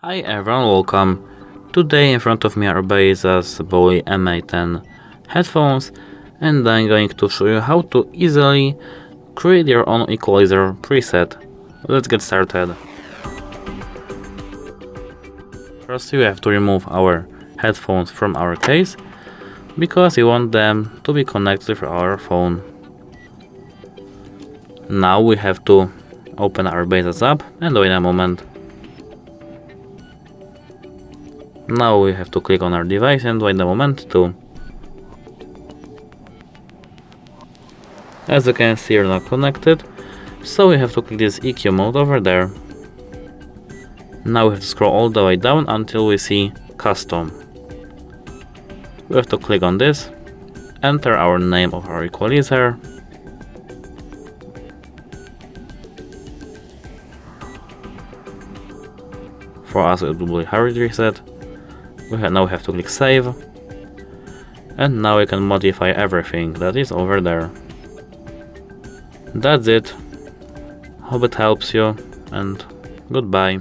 Hi everyone, welcome. Today in front of me are BaseUs Bowie MA10 headphones, and I'm going to show you how to easily create your own equalizer preset. Let's get started. First you have to remove our headphones from our case, because we want them to be connected with our phone. Now we have to open our BaseUs app and wait a moment. Now we have to click on our device and wait a moment too. As you can see, you're not connected, so we have to click this EQ mode over there. Now we have to scroll all the way down until we see custom. We have to click on this, enter our name of our equalizer, for us it will be HardReset. Now we have to click save, and now we can modify everything that is over there. That's it. Hope it helps you, and goodbye.